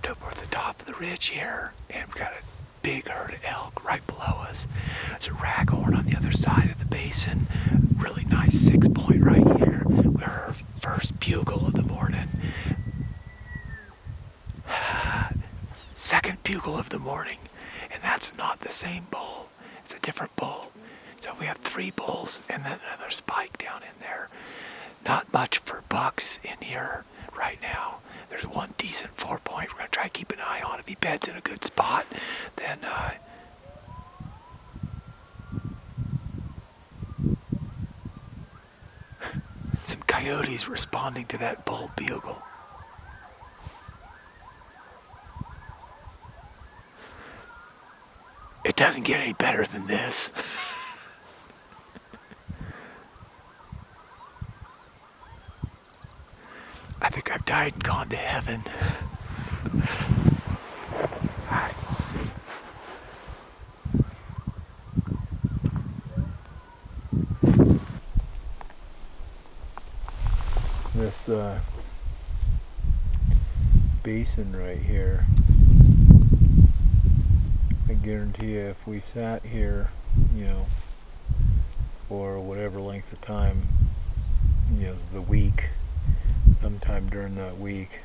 over the top of the ridge here, and we've got a big herd of elk right below us. There's a raghorn on the other side of the basin. Really nice 6-point right here. We're our first bugle of the morning. Second bugle of the morning, and that's not the same bull. It's a different bull. So we have 3 bulls and then another spike down in there. Not much for bucks in here right now. There's one decent 4-point. We're going to try to keep an eye on. If he beds in a good spot, then some coyotes responding to that bull bugle. It doesn't get any better than this. I think I've died and gone to heaven. Right. This basin right here, I guarantee you if we sat here, for whatever length of time, the week, sometime during that week,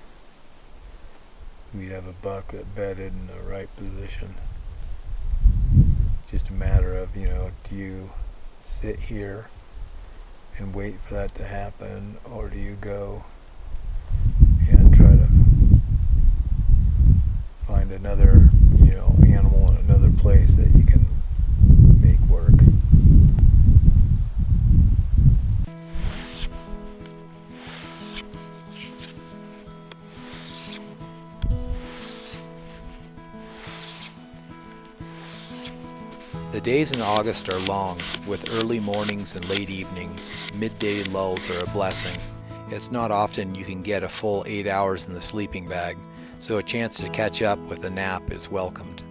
we'd have a buck that bedded in the right position. Just a matter of, do you sit here and wait for that to happen, or do you go and try to find another, animal in another place that you can make work? The days in August are long, with early mornings and late evenings. Midday lulls are a blessing. It's not often you can get a full 8 hours in the sleeping bag, so a chance to catch up with a nap is welcomed.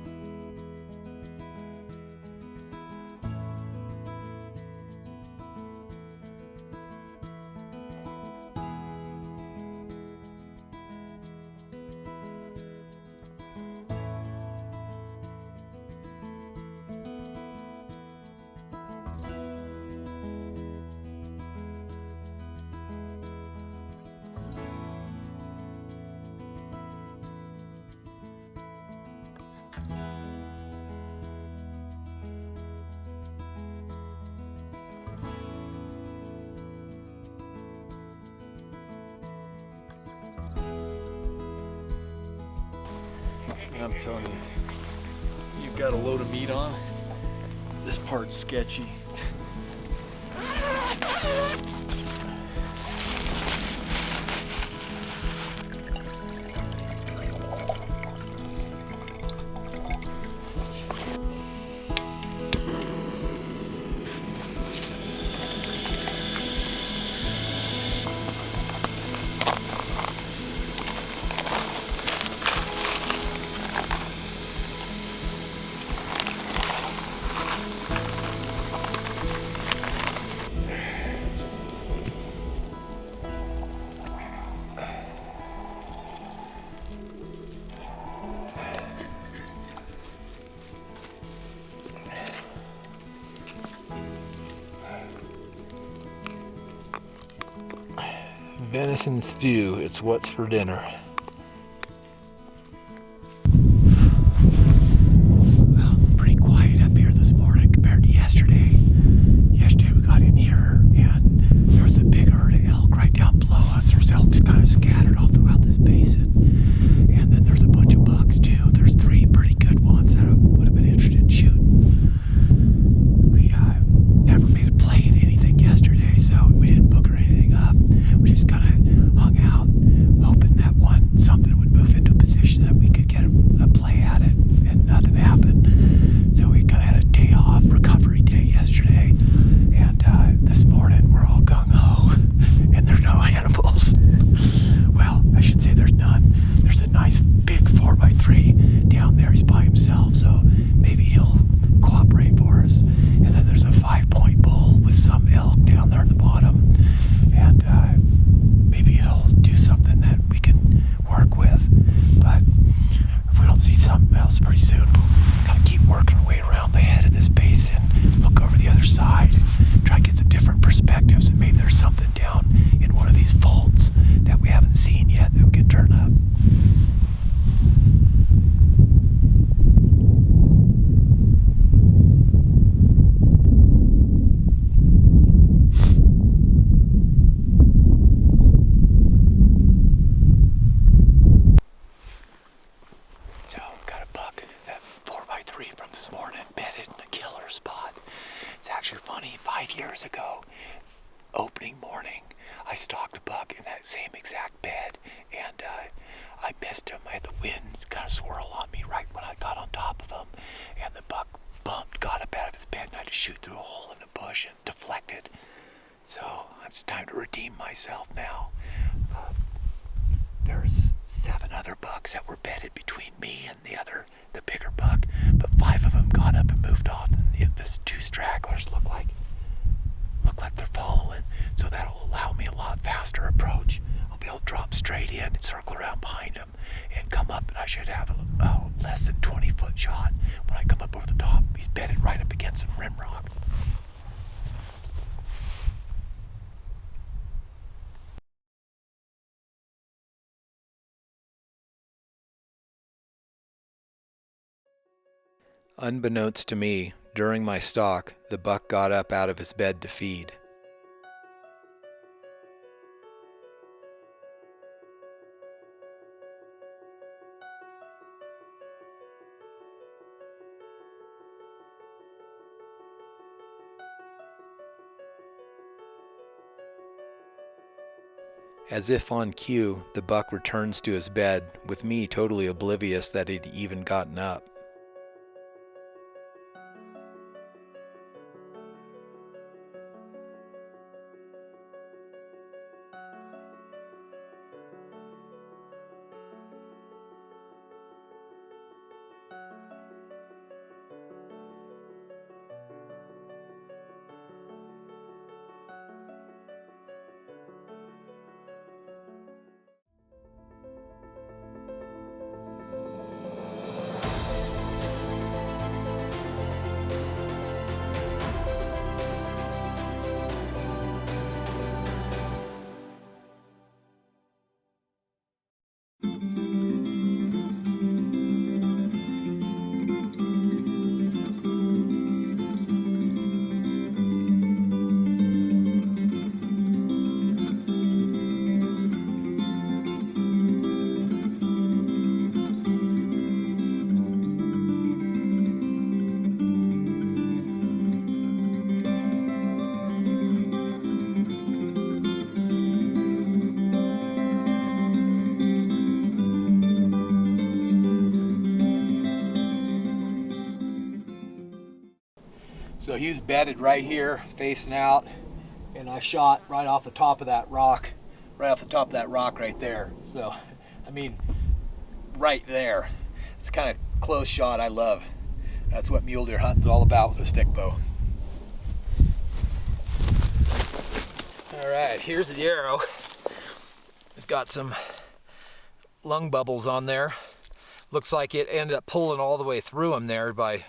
I'm telling you, you've got a load of meat on. This part's sketchy. Venison stew, it's what's for dinner. Well, it's pretty quiet up here this morning compared to yesterday. Yesterday we got in here and there was a big herd of elk right down below us. There's elks kind of scattered all throughout this basin. And then there's a bunch of bucks too. There's 3 pretty good ones that I would have been interested in shooting. We never made a play of anything yesterday, so we didn't book or anything up. We just kind of hung out, hoping that one spot. It's actually funny, 5 years ago, opening morning, I stalked a buck in that same exact bed, and I missed him. I had the wind kind of swirl on me right when I got on top of him, and the buck bumped, got up out of his bed, and I had to shoot through a hole in the bush and deflected. So it's time to redeem myself now. There's 7 other bucks that were bedded between me and the bigger buck, but 5 of them got up and moved off, and the 2 stragglers look like they're following, so that'll allow me a lot faster approach. I'll be able to drop straight in and circle around behind him and come up, and I should have a less than 20-foot shot when I come up over the top. He's bedded right up against some rim rock. Unbeknownst to me, during my stalk, the buck got up out of his bed to feed. As if on cue, the buck returns to his bed, with me totally oblivious that he'd even gotten up. So he was bedded right here, facing out, and I shot right off the top of that rock, right there. So, I mean, right there. It's kind of close shot I love. That's what mule deer hunting's all about with a stick bow. All right, here's the arrow. It's got some lung bubbles on there. Looks like it ended up pulling all the way through him there by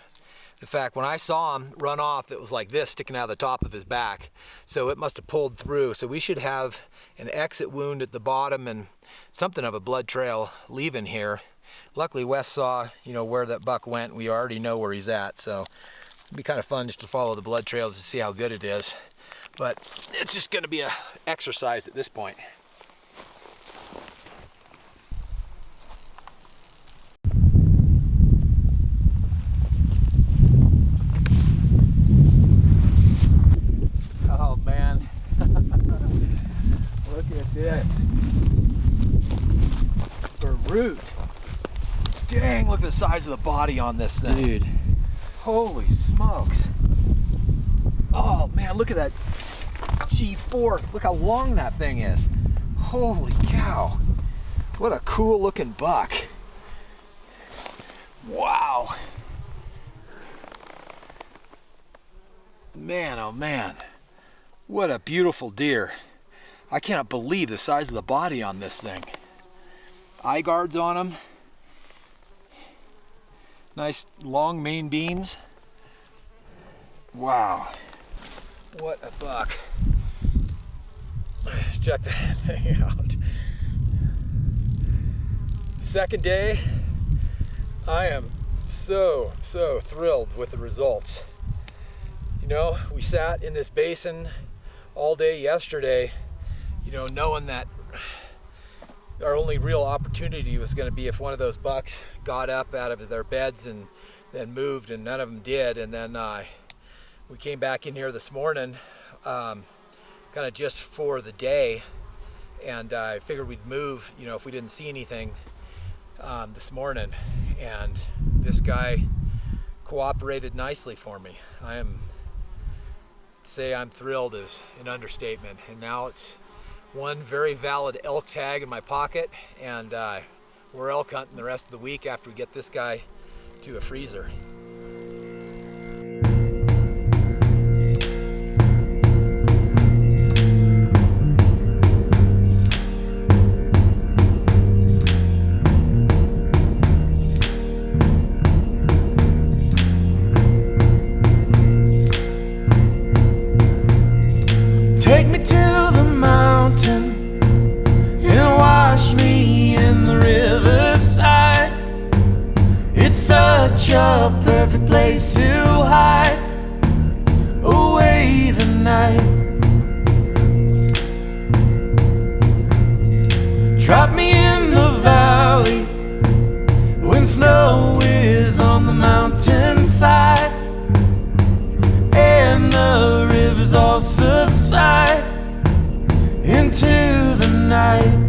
the fact when I saw him run off, it was like this sticking out of the top of his back. So it must have pulled through. So we should have an exit wound at the bottom and something of a blood trail leaving here. Luckily Wes saw, where that buck went. We already know where he's at. So it'd be kind of fun just to follow the blood trails to see how good it is. But it's just gonna be an exercise at this point. Oh man, look at this. Root. Dang, look at the size of the body on this thing. Dude. Holy smokes. Oh man, look at that G4. Look how long that thing is. Holy cow. What a cool looking buck. Wow. Man, oh man. What a beautiful deer. I cannot believe the size of the body on this thing. Eye guards on him. Nice long main beams. Wow. What a buck. Let's check that thing out. Second day, I am so thrilled with the results. We sat in this basin all day yesterday, knowing that our only real opportunity was going to be if one of those bucks got up out of their beds and then moved, and none of them did. And then We came back in here this morning, kind of just for the day, and I figured we'd move, you know, if we didn't see anything this morning. And this guy cooperated nicely for me. Say I'm thrilled is an understatement. And now it's one very valid elk tag in my pocket, and we're elk hunting the rest of the week after we get this guy to a freezer. Take me to the mountain and wash me in the riverside. It's such a perfect place to hide away the night. Drop me in the valley when snow is on the mountainside and the rivers all subside into the night.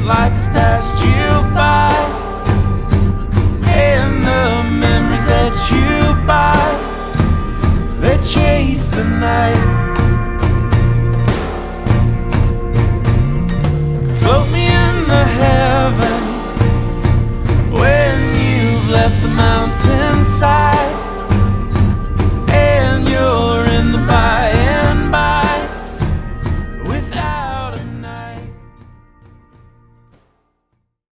Life has passed you by, and the memories that you buy, they chase the night.